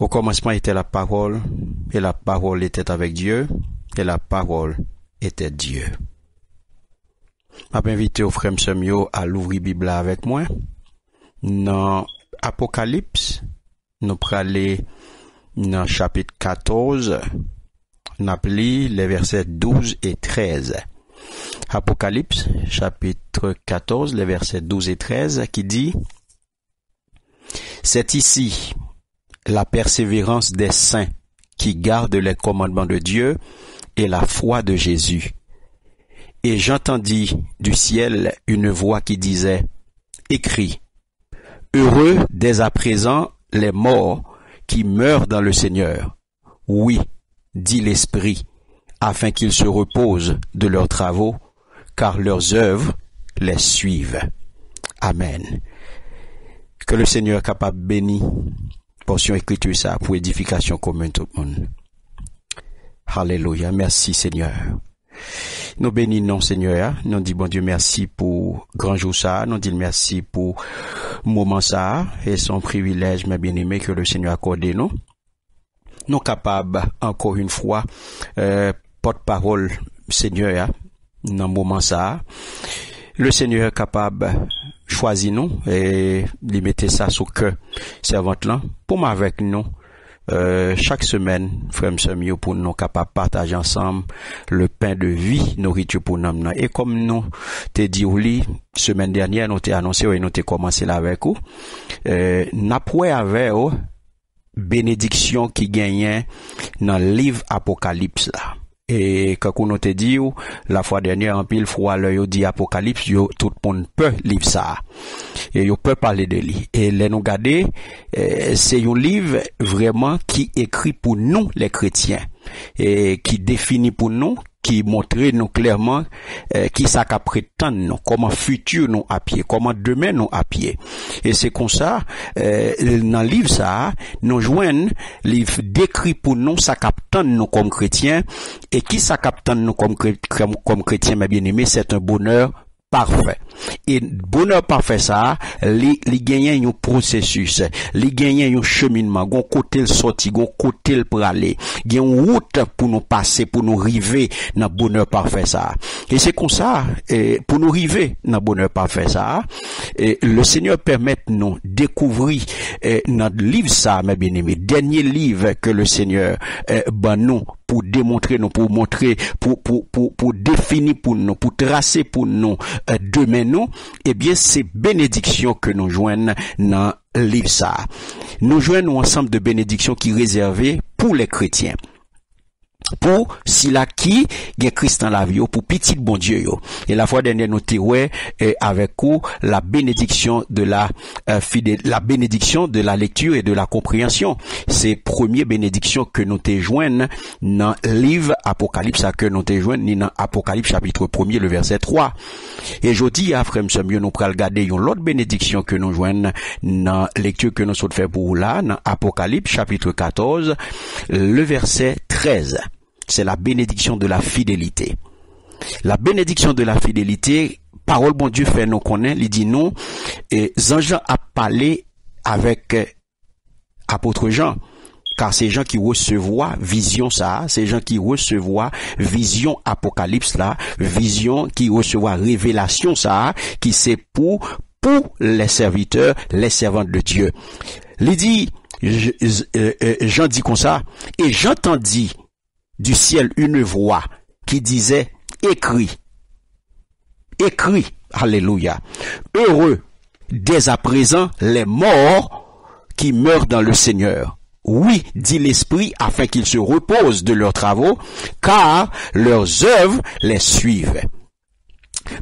Au commencement était la parole, et la parole était avec Dieu, et la parole était Dieu. Je vais inviter au frère Msemio à l'ouvrir Bible avec moi. Dans Apocalypse, nous prenons dans chapitre 14, nous appelons les versets 12 et 13. Apocalypse, chapitre 14, les versets 12 et 13, qui dit: c'est ici la persévérance des saints qui gardent les commandements de Dieu et la foi de Jésus. Et j'entendis du ciel une voix qui disait: écris, heureux dès à présent les morts qui meurent dans le Seigneur. Oui, dit l'Esprit, afin qu'ils se reposent de leurs travaux, car leurs œuvres les suivent. Amen. Que le Seigneur capable bénir portion écriture ça pour édification commune tout le monde. Alléluia. Merci Seigneur. Nous bénissons Seigneur. Nous disons bon Dieu merci pour grand jour ça. Nous disons merci pour moment ça et son privilège, mes bien-aimés, que le Seigneur accorde nous. Nous capables encore une fois porte-parole Seigneur dans moment ça. Le Seigneur est capable choisir nous et lui mettre ça sous cœur servante là pour avec nous chaque semaine frère Msemio pour nous capable partager ensemble le pain de vie, nourriture pour nous. Et comme nous t'ai dit oui semaine dernière nous t'ai annoncé et nous t'ai commencé là avec vous n'après avec bénédiction qui gagnait dans le livre Apocalypse là. Et quand on te dit la fois dernière en pile fois l'œil dit Apocalypse, tout le monde peut lire ça et il peut parler de lui. Et les nous regarder c'est un livre vraiment qui écrit pour nous les chrétiens et qui définit pour nous, qui montre nous clairement qui ça qu'a prétendre nous, comment futur nous à pied, comment demain nous à pied. Et c'est comme ça dans le livre ça nous joignent livre décrit pour nous ça capte nous comme chrétiens et qui ça capte nous comme chrétiens mes bien-aimés, c'est un bonheur parfait. Et bonheur parfait ça, li gagne un processus, li gagne un cheminement, gon côté le sorti, gon côté le pour aller, gen une route pour nous passer, pour nous arriver dans bonheur parfait ça. Et c'est comme ça, pour nous arriver dans bonheur parfait ça, le Seigneur permet nous découvrir notre livre ça, mes bien-aimés, dernier livre que le Seigneur ben nous pour démontrer nous, pour montrer, pour définir pour nous, pour tracer pour nous demain nous, eh bien c'est bénédiction que nous joignons dans le livre ça. Nous joignons un ensemble de bénédictions qui réservées pour les chrétiens. Pour sila qui gen Christ dans la vie pour petit bon Dieu yo. Et la fois dernière nous ouais avec vous la bénédiction de la bénédiction de la lecture et de la compréhension. C'est première bénédiction que nous te joignent dans livre Apocalypse que nous te joignent dans Apocalypse chapitre 1er le verset 3. Et jodi a frère Msemio nous pral regarder une autre bénédiction que nous joignent dans lecture que nous sommes fait pour là dans Apocalypse chapitre 14 le verset 13. C'est la bénédiction de la fidélité. La bénédiction de la fidélité, parole bon Dieu fait nous connaître, il dit nous, et Jean a parlé avec apôtre Jean, car c'est gens qui recevoient vision ça, c'est gens qui recevoient vision apocalypse là, vision qui recevoient révélation ça, qui c'est pour les serviteurs, les servantes de Dieu. Il dit, Jean dit comme ça, et j'entendis du ciel une voix qui disait écris, alléluia, heureux dès à présent les morts qui meurent dans le Seigneur. Oui, dit l'Esprit, afin qu'ils se reposent de leurs travaux, car leurs œuvres les suivent.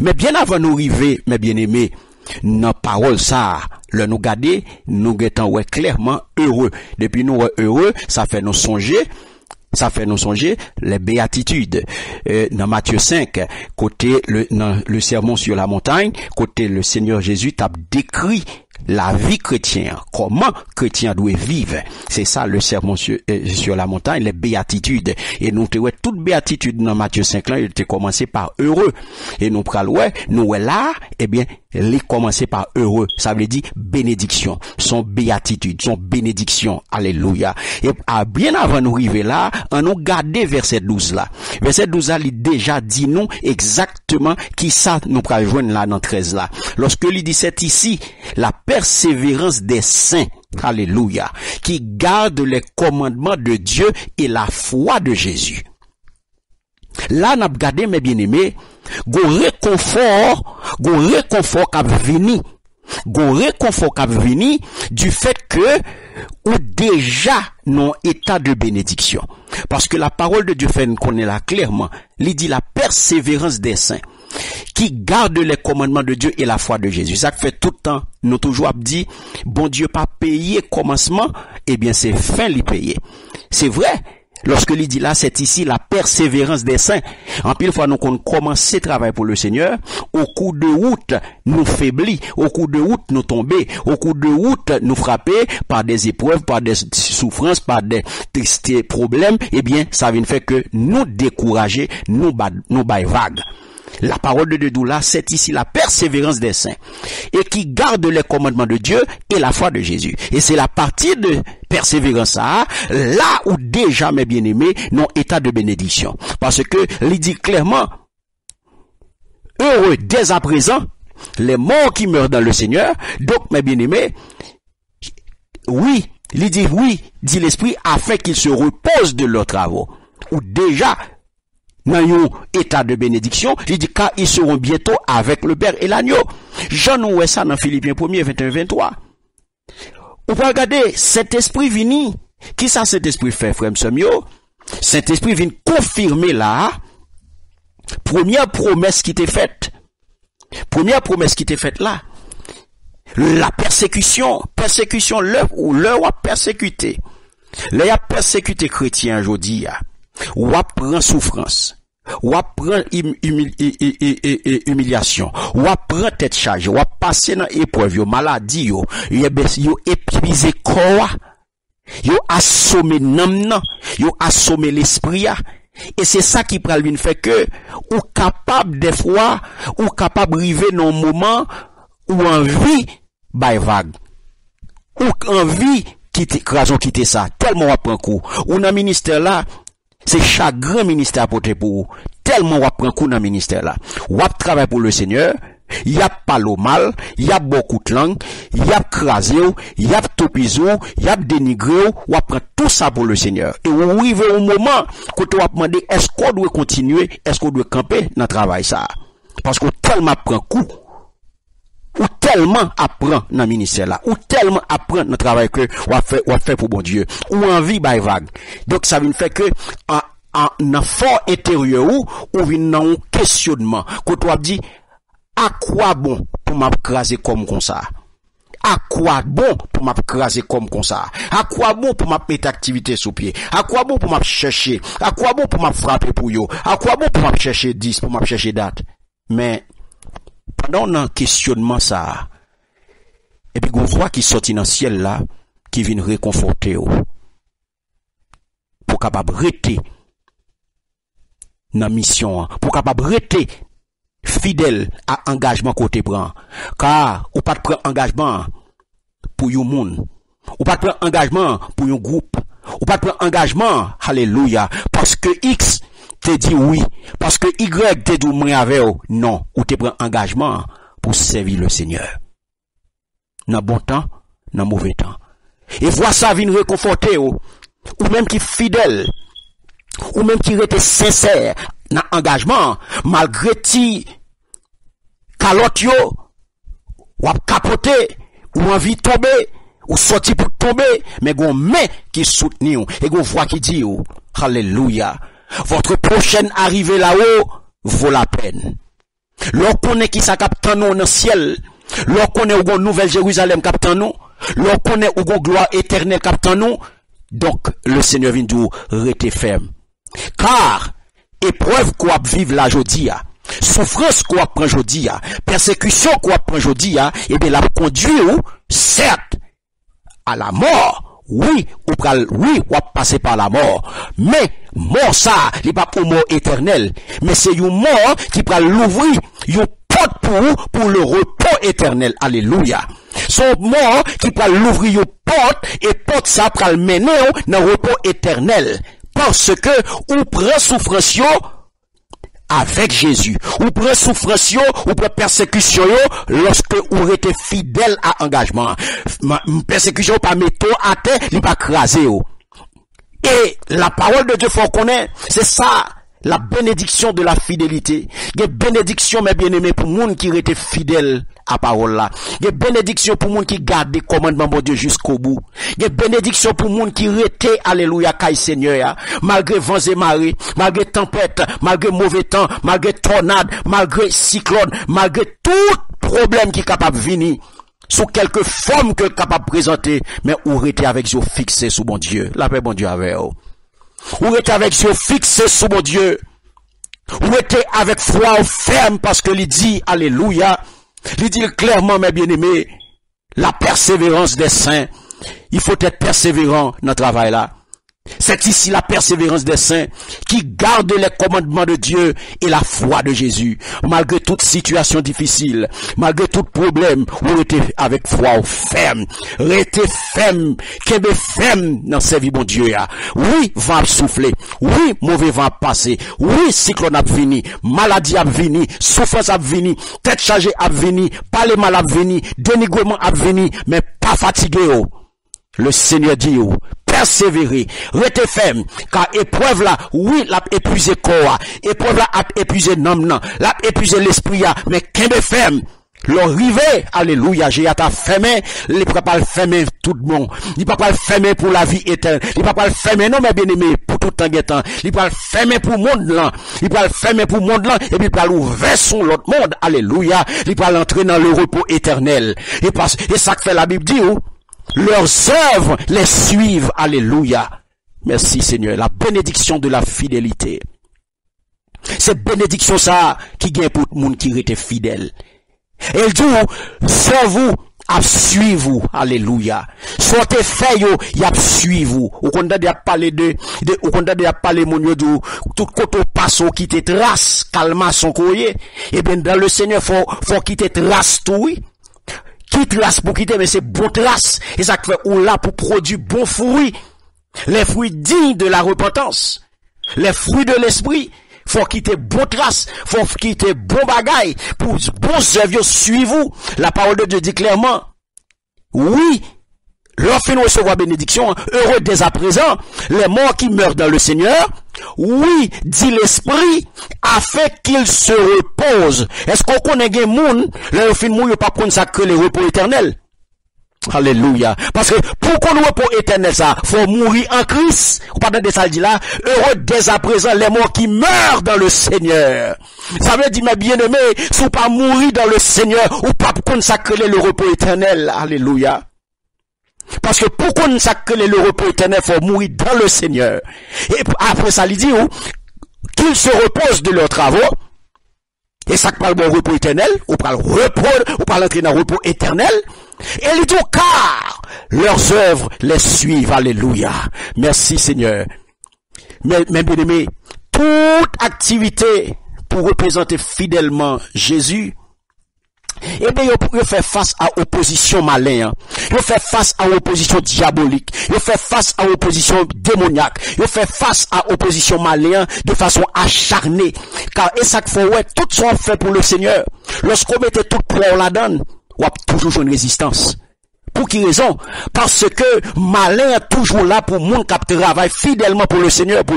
Mais bien avant nous arriver, mes bien-aimés, nos paroles ça, le nous garder, nous étant clairement heureux. Depuis nous heureux, ça fait nous songer les béatitudes. Dans Matthieu 5, côté le sermon sur la montagne, côté le Seigneur Jésus t'a décrit la vie chrétienne, comment chrétien doit vivre. C'est ça le sermon sur la montagne, les béatitudes. Et nous te toute béatitude dans Matthieu 5 là, il était commencé par heureux. Et nous pral nous là, eh bien les commencer par heureux, ça veut dire bénédiction, son béatitude, son bénédiction, alléluia. Et bien avant nous arriver là, on nous garder verset 12 là. Verset 12 là, il déjà dit nous exactement qui ça nous pral joindre là dans 13 là. Lorsque il dit c'est ici, la persévérance des saints, alléluia, qui gardent les commandements de Dieu et la foi de Jésus. Là, n'a regardé mes bien-aimés, go réconfort qu'a venu du fait que ou déjà non état de bénédiction. Parce que la parole de Dieu fait nous connaît là clairement. Il dit la persévérance des saints qui gardent les commandements de Dieu et la foi de Jésus. Ça fait tout le temps, nous toujours dit, bon Dieu pas payé commencement, eh bien c'est fin lui payer. C'est vrai. Lorsque il dit là, c'est ici la persévérance des saints. En pile fois, nous commençons à travailler pour le Seigneur. Au cours de route, nous faiblis. Au cours de route, nous tomber. Au cours de route, nous frapper par des épreuves, par des souffrances, par des problèmes. Eh bien, ça vient faire que nous décourager, nous bailler vague. La parole de Dieu là, c'est ici la persévérance des saints et qui gardent les commandements de Dieu et la foi de Jésus. Et c'est la partie de persévérance là où déjà mes bien-aimés n'ont état de bénédiction. Parce que il dit clairement, heureux dès à présent les morts qui meurent dans le Seigneur. Donc mes bien-aimés, oui, il dit oui, dit l'Esprit, afin qu'ils se reposent de leurs travaux. Ou déjà dans un état de bénédiction, il dit car ils seront bientôt avec le Père et l'agneau. Jean nous voit ça dans Philippiens 1er, 21-23. On peut regarder, cet esprit vini, qui ça cet esprit fait, frère Msemio? Cet esprit vient confirmer là, première promesse qui t'est faite. Première promesse qui t'est faite là. La persécution, l'heure a persécuté. L'heure a persécuté chrétien aujourd'hui, ou apprend souffrance, ou apprend humiliation, ou apprend tête chargée, ou passer dans épreuve, maladie, yo épuisé corps, yo assommé namna, yo assommé l'esprit. Et c'est ça qui prend le fait que, ou capable des fois, ou capable arriver dans un moment, ou envie, by vague, ou envie, quitter ça, tellement on prend coup, ou dans ministère là, c'est chaque grand ministère à porter pour vous. Tellement on prend coup dans le ministère là. On travaille pour le Seigneur. Il y a pas le mal. Il y a beaucoup de langues. Il y a crasé. Il y a topisé. Il y a dénigré. On prend tout ça pour le Seigneur. Et on arrive au moment quand on va demander est-ce qu'on doit continuer, est-ce qu'on doit camper dans le travail ça. Parce qu'on tellement prend coup. Ou tellement apprend dans le ministère là, ou tellement apprend dans le travail que on fait pour bon Dieu, ou envie by vague. Donc ça veut faire que en fort intérieur ou vient dans un questionnement quand on dit à quoi bon pour m'écraser comme ça, à quoi bon pour m'écraser comme ça, à quoi bon pour mettre activité sous pied, à quoi bon pour chercher, à quoi bon pour frapper pour yo, à quoi bon pour chercher 10, pour chercher date. Mais pendant un questionnement ça, et puis on voit qui sortit dans le ciel là, qui vient réconforter pour capable rester dans la mission, pour capable rester fidèle à engagement côté prend. Car ou pas de prendre engagement pour un monde, ou pas de prendre engagement pour un groupe, ou pas de prendre engagement, alléluia, parce que X te dit oui, parce que Y te dit moi avec non, ou te prend engagement pour servir le Seigneur. Dans bon temps, dans mauvais temps. Et voir ça vient réconforter ou même qui fidèle, ou même qui était sincère dans engagement, malgré ti calotte yo, ou capoter, ou envie tomber, ou sorti pour tomber, mais gon main qui soutenu, et gon voix qui dit alléluia. Votre prochaine arrivée là-haut vaut la peine. Lorsqu'on connaît qui ça capte nous dans le ciel, lorsqu'on connaît où nouvelle Jérusalem capte nous, lorsqu'on connaît où gloire éternelle capte nous, donc le Seigneur vient nous rester ferme. Car épreuve qu'on vivre là aujourd'hui, souffrance qu'on prend aujourd'hui, persécution qu'on prend aujourd'hui, et bien la conduit certes à la mort. Oui, ou passer par la mort. Mais, mort ça, il n'est pas pour mort éternelle. Mais c'est une mort qui peut l'ouvrir, une porte pour le repos éternel. Alléluia. Son mort qui peut l'ouvrir aux portes et porte ça pour le mener dans le repos éternel. Parce que ou prend souffrance avec Jésus. Ou prend souffrance ou prend persécution lorsque vous êtes fidèle à engagement. Persécution pas mettre à terre, il pas craser. Et la parole de Dieu faut connaître, c'est ça. La bénédiction de la fidélité. Il y a bénédiction, mes bien-aimés, pour moun qui était fidèle à parole là. Il y a bénédiction pour moun qui garde les commandements de Dieu jusqu'au bout. Il y a bénédiction pour moun qui était, alléluia, caille Seigneur, malgré vents et marées, malgré tempête, malgré mauvais temps, malgré tornade, malgré cyclone, malgré tout problème qui est capable de venir. Sous quelque forme que capable de présenter, mais ou rester avec yeux fixés sous bon Dieu. La paix bon Dieu avec vous. Ou êtes avec yeux fixés sous mon Dieu. Ou êtes avec foi ferme parce que il dit, alléluia, il dit clairement, mes bien-aimés, la persévérance des saints. Il faut être persévérant dans le travail là. C'est ici la persévérance des saints qui gardent les commandements de Dieu et la foi de Jésus. Malgré toute situation difficile, malgré tout problème, vous restez avec foi ferme. Restez ferme, qu'est-ce ferme dans cette vie, bon Dieu. Oui, vent souffler. Oui, mauvais vent passer. Oui, cyclone a venu. Maladie a venu. Souffrance a venu. Tête chargée a venu. Parler mal a venu. Dénigrement a venu. Mais pas fatigué. Le Seigneur dit, persévérer, restez ferme, car épreuve là, oui, l'a épuisé corps, épreuve là a épuisé l'âme, l'a épuisé l'esprit, mais qu'est-ce ferme? L'arrivée, alléluia, j'ai à ta fermer, il ne peut pas le fermer tout le monde, il ne peut pas le fermer pour la vie éternelle, il ne peut pas le fermer, non, mes bien-aimés, pour tout temps, il ne peut pas le fermer pour le monde là, il peut pas le fermer pour le monde là, et puis il peut l'ouvrir sur l'autre monde, alléluia, il peut l'entrer dans le repos éternel, et ça que fait la Bible dit, leurs œuvres les suivent. Alléluia. Merci Seigneur. La bénédiction de la fidélité. C'est bénédiction ça qui gagne pour le monde qui était fidèle. Et il dit, servez-vous à suivre. Alléluia. Sortez fait yo, y a suivre. Ou qu'on a parlé ou qu'on a parlé mon yo tout côté passe qui te trace, calma son courrier. Et bien dans le Seigneur faut quitter trace tout, oui. Qui trace pour quitter, mais c'est bon trace. Et ça fait ou là pour produire bon fruit. Les fruits dignes de la repentance. Les fruits de l'esprit. Faut quitter bon trace. Faut quitter bon bagaille. Pour bons œuvres suivez-vous. La parole de Dieu dit clairement. Oui. Lorsqu'on recevoir bénédiction, heureux dès à présent, les morts qui meurent dans le Seigneur, oui, dit l'Esprit, afin qu'ils se reposent. Est-ce qu'on connaît des monde, le fin mouille pas consacrer le repos éternel? Alléluia. Parce que pour qu'on repos éternel ça, faut mourir en Christ. Ou pas de ça dit là, heureux dès à présent les morts qui meurent dans le Seigneur. Ça veut dire mes bien-aimés, si pas mourir dans le Seigneur, ou pas consacrer le repos éternel. Alléluia. Parce que pour qu'on sacrer le repos éternel, il faut mourir dans le Seigneur. Et après ça, il dit qu'ils se reposent de leurs travaux. Et ça parle bon repos éternel, ou parle repos, ou parle entrer dans le repos éternel. Et il dit car leurs œuvres les suivent. Alléluia. Merci Seigneur. Mais bien aimé, toute activité pour représenter fidèlement Jésus, eh bien, il fait face à opposition malin, il fait face à opposition diabolique, il fait face à opposition démoniaque, il fait face à opposition malin de façon acharnée. Car, et ça fait, ouais, tout ce qu'on fait pour le Seigneur, lorsqu'on mettait tout pour la donne, on a toujours une résistance. Pour qui raison? Parce que malin est toujours là pour monde qui travaille fidèlement pour le Seigneur, pour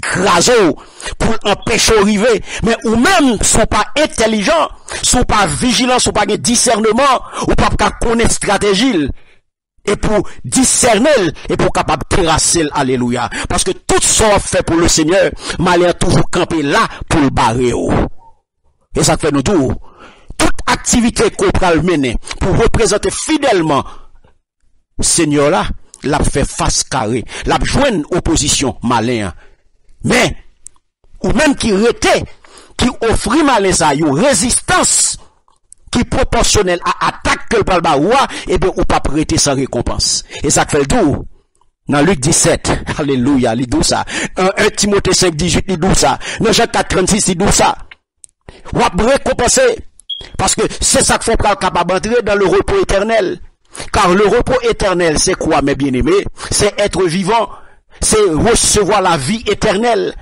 craser, pour empêcher d'arriver. Mais ou même, sont pas intelligents, sont pas vigilants, sont pas de discernement, ou pas connaître stratégie. Et pour discerner, et pour capable terrasser, alléluia. Parce que tout ça fait pour le Seigneur, malin toujours campé là pour le barrer. Et ça fait nous tout. Toute activité qu'on peut mener pour représenter fidèlement Seigneur là, l'a fait face carré, l'a joint opposition malin. Mais, ou même qui rete, qui offrit malin ça, une résistance qui proportionnelle à attaque que le balbaoua, et bien, ou pas prêter sans récompense. Et ça fait le tout. Dans Luc 17, alléluia, il dit ça. 1 Timothée 5, 18, il dit ça. Dans Jean 4, 36, il dit ça. Ou à récompenser. Parce que c'est ça qu'il faut pas capable d'entrer dans le repos éternel. Car le repos éternel, c'est quoi, mes bien-aimés? C'est être vivant. C'est recevoir la vie éternelle.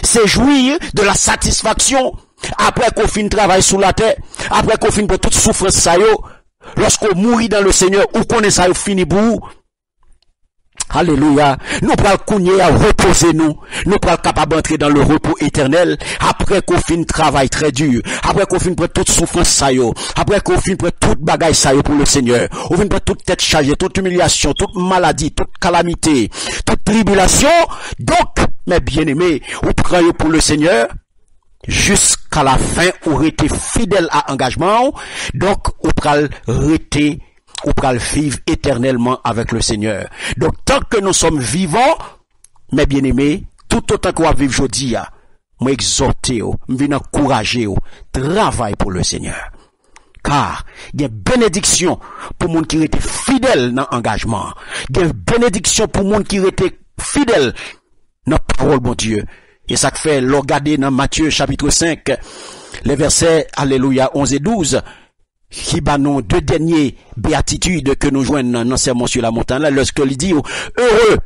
C'est jouir de la satisfaction. Après qu'on finit travail sous la terre. Après qu'on finit pour toute souffrance ça yo. Lorsqu'on mourit dans le Seigneur, ou qu'on est ça yo fini pour vous. Alléluia. Nous prenons cogner à reposer nous. Nous prenons capable d'entrer dans le repos éternel. Après qu'on finit travail très dur. Après qu'on finit pour toute souffrance ça yo. Après qu'on finit pour toute bagaille ça yo pour le Seigneur. On finit pour toute tête chargée, toute humiliation, toute maladie, toute calamité, toute tribulation. Donc, mes bien-aimés, vous prenez pour le Seigneur. Jusqu'à la fin, vous restez fidèle à l'engagement. Donc, vous prenez rester. Ou pral vivre éternellement avec le Seigneur. Donc, tant que nous sommes vivants, mes bien-aimés, tout autant qu'on va vivre aujourd'hui, moi exhorter, me venir encourager, travail pour le Seigneur. Car, il y a une bénédiction pour les gens qui étaient fidèles dans l'engagement. Il y a une bénédiction pour les gens qui étaient fidèles dans la parole de Dieu. Et ça fait, regarder dans Matthieu chapitre 5, les versets, alléluia, 11 et 12, qui bat nous deux derniers béatitudes que nous joignons dans le sermon sur la montagne, là, lorsque il dit, heureux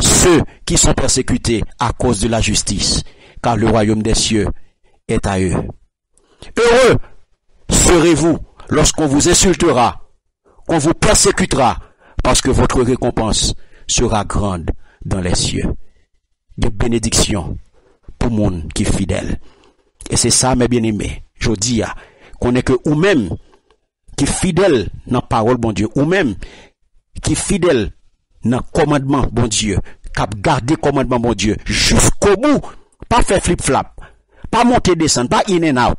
ceux qui sont persécutés à cause de la justice, car le royaume des cieux est à eux. Heureux serez-vous lorsqu'on vous insultera, qu'on vous persécutera, parce que votre récompense sera grande dans les cieux. Des bénédictions pour le monde qui est fidèle. Et c'est ça, mes bien-aimés. Je dis, qu'on est que ou même qui est fidèle dans la parole, bon Dieu, ou même qui est fidèle dans le commandement, bon Dieu, qui a gardé le commandement, bon Dieu, jusqu'au bout, pas faire flip-flap, pas monter, descendre, pas in and out,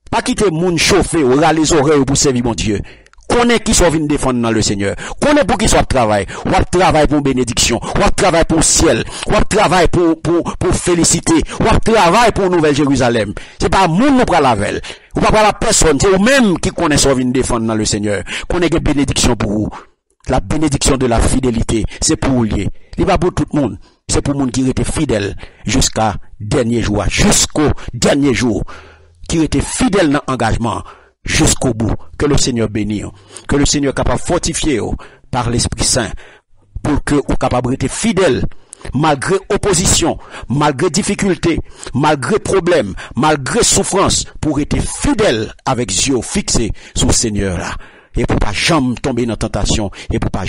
pas quitter moun chauffer, ou râler les oreilles pour servir, bon Dieu. Connaît qui soit venu défendre dans le Seigneur. Connaît pour qui soit travail. Ou travail pour bénédiction. Ou travail pour ciel. Ou travail pour félicité. Ou travail pour Nouvelle Jérusalem. C'est pas moun nous prend la velle. Ou pas la personne. C'est ou même qui connaît soit venu défendre dans le Seigneur. Connaît que bénédiction pour vous. La bénédiction de la fidélité. C'est pour vous lier. Il va pour tout le monde. C'est pour le monde qui était fidèle jusqu'à dernier jour. Jusqu'au dernier jour. Qui était fidèle dans l'engagement. Jusqu'au bout, que le Seigneur bénisse, que le Seigneur capable de fortifier par l'Esprit Saint, pour que vous capable d'être fidèle, malgré opposition, malgré difficulté, malgré problème, malgré souffrance, pour être fidèle avec yeux fixés sur le Seigneur là, et pour pas jamais tomber dans la tentation, et pour pas